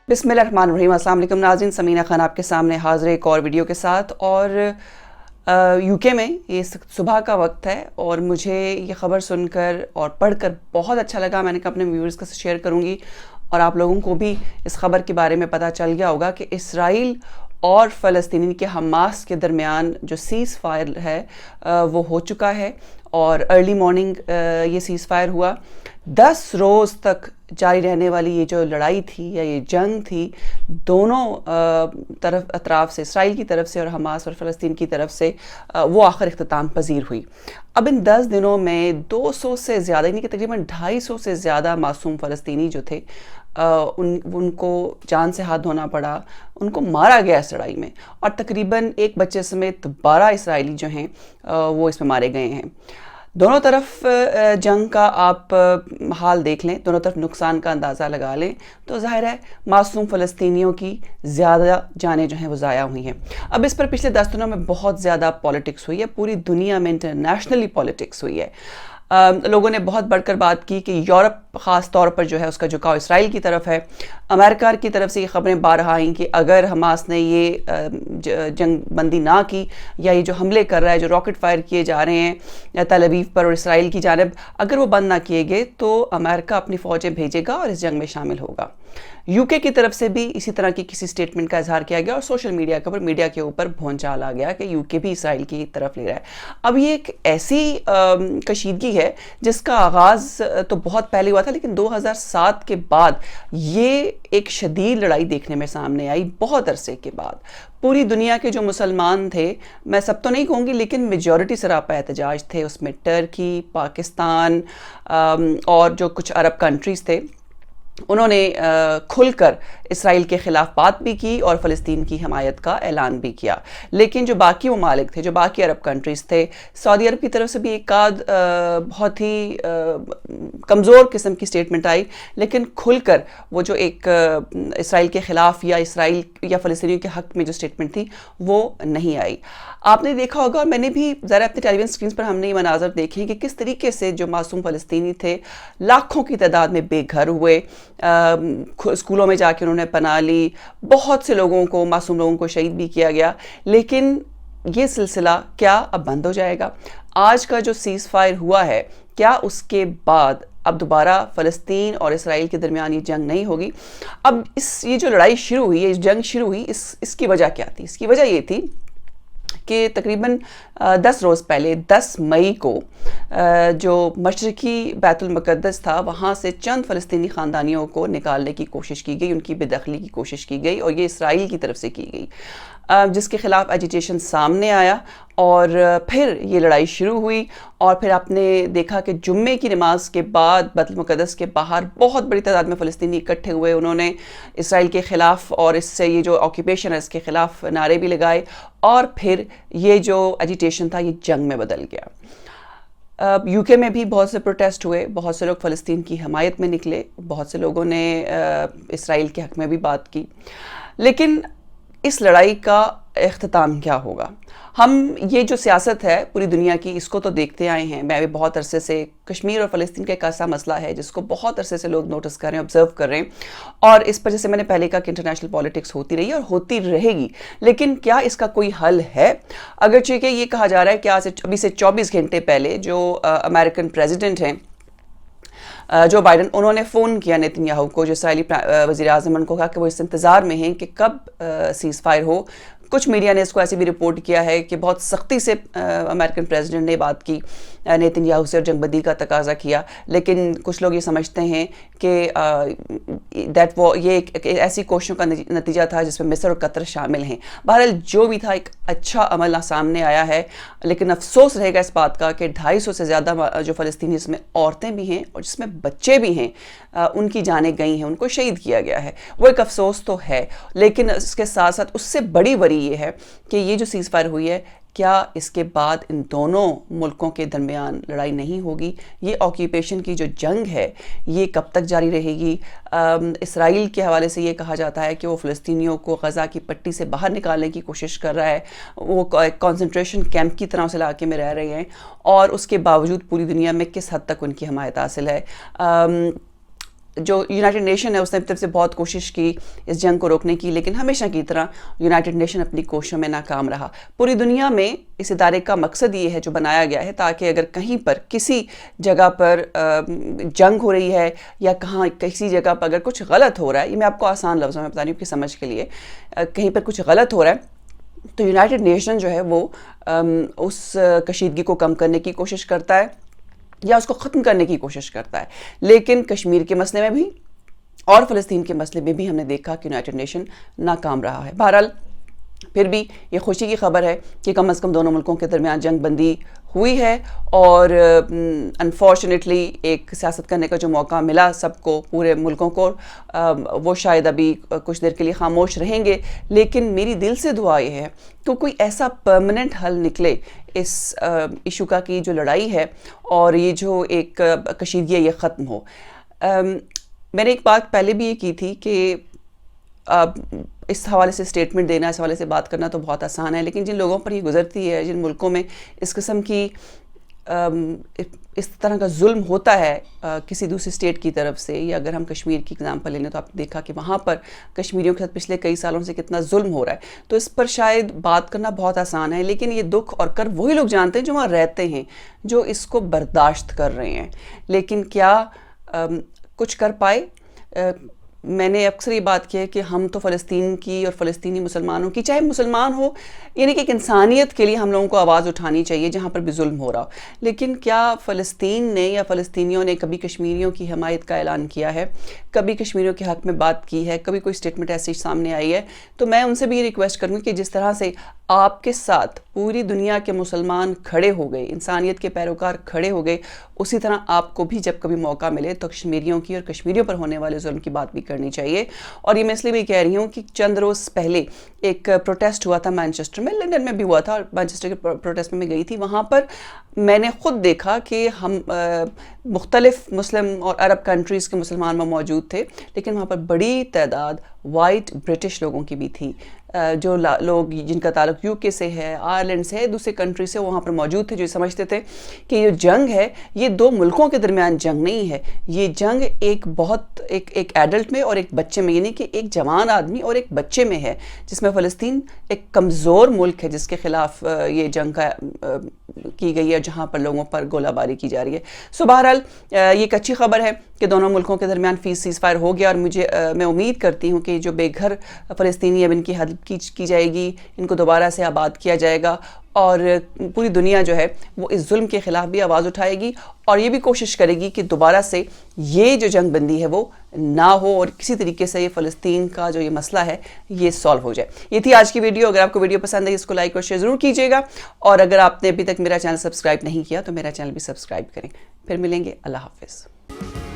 بسم اللہ الرحمن الرحیم۔ السلام علیکم ناظرین، سمینہ خان آپ کے سامنے حاضر ایک اور ویڈیو کے ساتھ۔ اور یو کے میں یہ صبح کا وقت ہے اور مجھے یہ خبر سن کر اور پڑھ کر بہت اچھا لگا۔ میں نے کہا اپنے ویورز کے ساتھ شیئر کروں گی اور آپ لوگوں کو بھی اس خبر کے بارے میں پتہ چل گیا ہوگا کہ اسرائیل اور فلسطینی کے حماس کے درمیان جو سیز فائر ہے وہ ہو چکا ہے اور ارلی مارننگ یہ سیز فائر ہوا۔ 10 روز تک جاری رہنے والی یہ جو لڑائی تھی یا یہ جنگ تھی، دونوں اطراف سے، اسرائیل کی طرف سے اور حماس اور فلسطین کی طرف سے، وہ آخر اختتام پذیر ہوئی۔ اب ان 10 دنوں میں 200 سے زیادہ، یعنی کہ تقریباً 250 سے زیادہ معصوم فلسطینی جو تھے ان کو جان سے ہاتھ دھونا پڑا، ان کو مارا گیا اس لڑائی میں، اور تقریباً ایک بچے سمیت 12 اسرائیلی جو ہیں وہ اس میں مارے گئے ہیں۔ دونوں طرف جنگ کا آپ حال دیکھ لیں، دونوں طرف نقصان کا اندازہ لگا لیں تو ظاہر ہے معصوم فلسطینیوں کی زیادہ جانیں جو ہیں وہ ضائع ہوئی ہیں۔ اب اس پر پچھلے 10 دنوں میں بہت زیادہ پولیٹکس ہوئی ہے، پوری دنیا میں انٹرنیشنلی پولیٹکس ہوئی ہے۔ لوگوں نے بہت بڑھ کر بات کی کہ یورپ خاص طور پر جو ہے اس کا جھکاؤ اسرائیل کی طرف ہے۔ امریکہ کی طرف سے یہ خبریں بارہا آئیں کہ اگر حماس نے یہ جنگ بندی نہ کی یا یہ جو حملے کر رہا ہے، جو راکٹ فائر کیے جا رہے ہیں تل ابیب پر اور اسرائیل کی جانب، اگر وہ بند نہ کیے گئے تو امریکہ اپنی فوجیں بھیجے گا اور اس جنگ میں شامل ہوگا۔ یو کے کی طرف سے بھی اسی طرح کی کسی سٹیٹمنٹ کا اظہار کیا گیا اور سوشل میڈیا کے اوپر بھونچال آ گیا کہ یو کے بھی اسرائیل کی طرف لے رہا ہے۔ اب یہ ایک ایسی کشیدگی ہے جس کا آغاز تو بہت پہلے ہوا تھا، لیکن 2007 کے بعد یہ ایک شدید لڑائی دیکھنے میں سامنے آئی، بہت عرصے کے بعد۔ پوری دنیا کے جو مسلمان تھے، میں سب تو نہیں کہوں گی لیکن میجورٹی سراپا احتجاج تھے، اس میں ٹرکی، پاکستان اور جو کچھ عرب کنٹریز تھے، انہوں نے کھل کر اسرائیل کے خلاف بات بھی کی اور فلسطین کی حمایت کا اعلان بھی کیا۔ لیکن جو باقی ممالک تھے، جو باقی عرب کنٹریز تھے، سعودی عرب کی طرف سے بھی ایک آدھ بہت ہی کمزور قسم کی سٹیٹمنٹ آئی، لیکن کھل کر وہ جو ایک اسرائیل کے خلاف یا اسرائیل یا فلسطینیوں کے حق میں جو سٹیٹمنٹ تھی وہ نہیں آئی۔ آپ نے دیکھا ہوگا اور میں نے بھی ذرا اپنے ٹیلی ویژن اسکرینز پر ہم نے یہ مناظر دیکھے کہ کس طریقے سے جو معصوم فلسطینی تھے لاکھوں کی تعداد میں بے گھر ہوئے، اسکولوں میں جا کے انہوں نے پناہ لی، بہت سے لوگوں کو، معصوم لوگوں کو شہید بھی کیا گیا۔ لیکن یہ سلسلہ کیا اب بند ہو جائے گا؟ آج کا جو سیز فائر ہوا ہے، کیا اس کے بعد اب دوبارہ فلسطین اور اسرائیل کے درمیان یہ جنگ نہیں ہوگی؟ اب یہ جو لڑائی شروع ہوئی، یہ جنگ شروع ہوئی، اس کی وجہ کیا تھی؟ اس کی وجہ یہ تھی کہ تقریباً 10 روز پہلے 10 مئی کو جو مشرقی بیت المقدس تھا، وہاں سے چند فلسطینی خاندانیوں کو نکالنے کی کوشش کی گئی، ان کی بے دخلی کی کوشش کی گئی اور یہ اسرائیل کی طرف سے کی گئی، جس کے خلاف ایجیٹیشن سامنے آیا اور پھر یہ لڑائی شروع ہوئی۔ اور پھر آپ نے دیکھا کہ جمعے کی نماز کے بعد بیت المقدس کے باہر بہت بڑی تعداد میں فلسطینی اکٹھے ہوئے، انہوں نے اسرائیل کے خلاف اور اس سے یہ جو آکوپیشن ہے اس کے خلاف نعرے بھی لگائے، اور پھر یہ جو ایجیٹیشن تھا یہ جنگ میں بدل گیا۔ یو کے میں بھی بہت سے پروٹیسٹ ہوئے، بہت سے لوگ فلسطین کی حمایت میں نکلے، بہت سے لوگوں نے اسرائیل کے حق میں بھی بات کی۔ لیکن اس لڑائی کا اختتام کیا ہوگا؟ ہم یہ جو سیاست ہے پوری دنیا کی، اس کو تو دیکھتے آئے ہیں۔ میں بھی بہت عرصے سے، کشمیر اور فلسطین کا ایک ایسا مسئلہ ہے جس کو بہت عرصے سے لوگ نوٹس کر رہے ہیں، آبزرو کر رہے ہیں، اور اس پر جیسے میں نے پہلے کہا کہ انٹرنیشنل پولیٹکس ہوتی رہی ہے اور ہوتی رہے گی۔ لیکن کیا اس کا کوئی حل ہے؟ اگرچہ کہ یہ کہا جا رہا ہے کہ ابھی سے 24 گھنٹے پہلے جو امریکن پریزیڈنٹ ہیں جو بائیڈن، انہوں نے فون کیا نیتن یاہو کو، جو اسرائیلی وزیر اعظم، ان کو کہا کہ وہ اس انتظار میں ہیں کہ کب سیز فائر ہو۔ کچھ میڈیا نے اس کو ایسے بھی رپورٹ کیا ہے کہ بہت سختی سے امریکن پریزیڈنٹ نے بات کی نیتن یاہو سے اور جنگ بندی کا تقاضا کیا، لیکن کچھ لوگ یہ سمجھتے ہیں کہ یہ ایک ایسی کوششوں کا نتیجہ تھا جس میں مصر اور قطر شامل ہیں۔ بہرحال جو بھی تھا، ایک اچھا عمل سامنے آیا ہے، لیکن افسوس رہے گا اس بات کا کہ 250 سے زیادہ جو فلسطینی، جس میں عورتیں بھی ہیں اور جس میں بچے بھی ہیں، ان کی جانیں گئی ہیں، ان کو شہید کیا گیا ہے۔ وہ ایک افسوس تو ہے، لیکن اس کے ساتھ ساتھ اس سے بڑی یہ ہے کہ یہ جو سیز فائر ہوئی ہے، کیا اس کے بعد ان دونوں ملکوں کے درمیان لڑائی نہیں ہوگی؟ یہ آکیوپیشن کی جو جنگ ہے یہ کب تک جاری رہے گی؟ اسرائیل کے حوالے سے یہ کہا جاتا ہے کہ وہ فلسطینیوں کو غزہ کی پٹی سے باہر نکالنے کی کوشش کر رہا ہے، وہ کنسنٹریشن کیمپ کی طرح اس علاقے میں رہ رہے ہیں، اور اس کے باوجود پوری دنیا میں کس حد تک ان کی حمایت حاصل ہے۔ جو یونائٹڈ نیشن ہے اس نے اپنی طرف سے بہت کوشش کی اس جنگ کو روکنے کی، لیکن ہمیشہ کی طرح یونائٹڈ نیشن اپنی کوششوں میں ناکام رہا۔ پوری دنیا میں اس ادارے کا مقصد یہ ہے جو بنایا گیا ہے تاکہ اگر کہیں پر کسی جگہ پر جنگ ہو رہی ہے یا کسی جگہ پر اگر کچھ غلط ہو رہا ہے، یہ میں آپ کو آسان لفظوں میں بتا رہی ہوں کہ سمجھ کے لیے، کہیں پر کچھ غلط ہو رہا ہے تو یونائٹڈ نیشن جو ہے وہ اس کشیدگی کو کم کرنے کی کوشش کرتا ہے یا اس کو ختم کرنے کی کوشش کرتا ہے۔ لیکن کشمیر کے مسئلے میں بھی اور فلسطین کے مسئلے میں بھی ہم نے دیکھا کہ یونائٹڈ نیشن ناکام رہا ہے۔ بہرحال پھر بھی یہ خوشی کی خبر ہے کہ کم از کم دونوں ملکوں کے درمیان جنگ بندی ہوئی ہے، اور انفارچونیٹلی ایک سیاست کرنے کا جو موقع ملا سب کو، پورے ملکوں کو، وہ شاید ابھی کچھ دیر کے لیے خاموش رہیں گے، لیکن میری دل سے دعا یہ ہے کہ کوئی ایسا پرماننٹ حل نکلے اس ایشو کا کہ جو لڑائی ہے اور یہ جو ایک کشیدگی ہے یہ ختم ہو۔ میں نے ایک بات پہلے بھی یہ کی تھی کہ اس حوالے سے اسٹیٹمنٹ دینا، اس حوالے سے بات کرنا تو بہت آسان ہے، لیکن جن لوگوں پر یہ گزرتی ہے، جن ملکوں میں اس قسم کی اس طرح کا ظلم ہوتا ہے کسی دوسری اسٹیٹ کی طرف سے، یا اگر ہم کشمیر کی اگزامپل لے لیں تو آپ نے دیکھا کہ وہاں پر کشمیریوں کے ساتھ پچھلے کئی سالوں سے کتنا ظلم ہو رہا ہے، تو اس پر شاید بات کرنا بہت آسان ہے، لیکن یہ دکھ اور کرب وہی لوگ جانتے ہیں جو وہاں رہتے ہیں، جو اس کو برداشت کر رہے ہیں۔ لیکن کیا کچھ کر پائے؟ میں نے اکثر یہ بات کی ہے کہ ہم تو فلسطین کی اور فلسطینی مسلمانوں کی، چاہے مسلمان ہو، یعنی کہ ایک انسانیت کے لیے ہم لوگوں کو آواز اٹھانی چاہیے جہاں پر بھی ظلم ہو رہا ہو، لیکن کیا فلسطین نے یا فلسطینیوں نے کبھی کشمیریوں کی حمایت کا اعلان کیا ہے؟ کبھی کشمیریوں کے حق میں بات کی ہے؟ کبھی کوئی اسٹیٹمنٹ ایسی سامنے آئی ہے؟ تو میں ان سے بھی یہ ریکویسٹ کروں گی کہ جس طرح سے آپ کے ساتھ پوری دنیا کے مسلمان کھڑے ہو گئے، انسانیت کے پیروکار کھڑے ہو گئے، اسی طرح آپ کو بھی جب کبھی موقع ملے تو کشمیریوں کی اور کشمیریوں پر ہونے والے ظلم کی بات بھی کرنی چاہیے۔ اور یہ میں اس لیے بھی کہہ رہی ہوں کہ چند روز پہلے ایک پروٹیسٹ ہوا تھا مانچسٹر میں، لنڈن میں بھی ہوا تھا، اور مانچسٹر کے پروٹیسٹ میں گئی تھی، وہاں پر میں نے خود دیکھا کہ ہم مختلف مسلم اور عرب کنٹریز کے مسلمان وہاں موجود تھے، لیکن وہاں پر بڑی تعداد وائٹ برٹش لوگوں کی بھی تھی، جو لوگ جن کا تعلق یو کے سے ہے، آئرلینڈ سے ہے، دوسرے کنٹری سے، وہاں پر موجود تھے، جو سمجھتے تھے کہ یہ جنگ ہے یہ دو ملکوں کے درمیان جنگ نہیں ہے، یہ جنگ ایک ایڈلٹ میں اور ایک بچے میں، یعنی کہ ایک جوان آدمی اور ایک بچے میں ہے، جس میں فلسطین ایک کمزور ملک ہے جس کے خلاف یہ جنگ کی گئی ہے، جہاں پر لوگوں پر گولہ باری کی جا رہی ہے۔ سو بہرحال یہ ایک اچھی خبر ہے کہ دونوں ملکوں کے درمیان سیز فائر ہو گیا، اور میں امید کرتی ہوں کہ جو بے گھر فلسطینی اب ان کی حلپ کی جائے گی، ان کو دوبارہ سے آباد کیا جائے گا، اور پوری دنیا جو ہے وہ اس ظلم کے خلاف بھی آواز اٹھائے گی، اور یہ بھی کوشش کرے گی کہ دوبارہ سے یہ جو جنگ بندی ہے وہ نہ ہو، اور کسی طریقے سے یہ فلسطین کا جو یہ مسئلہ ہے یہ سالو ہو جائے۔ یہ تھی آج کی ویڈیو۔ اگر آپ کو ویڈیو پسند ہے اس کو لائک اور شیئر ضرور کیجیے گا، اور اگر آپ نے ابھی تک میرا چینل سبسکرائب نہیں کیا تو میرا چینل بھی سبسکرائب کریں۔ پھر ملیں گے، اللہ حافظ۔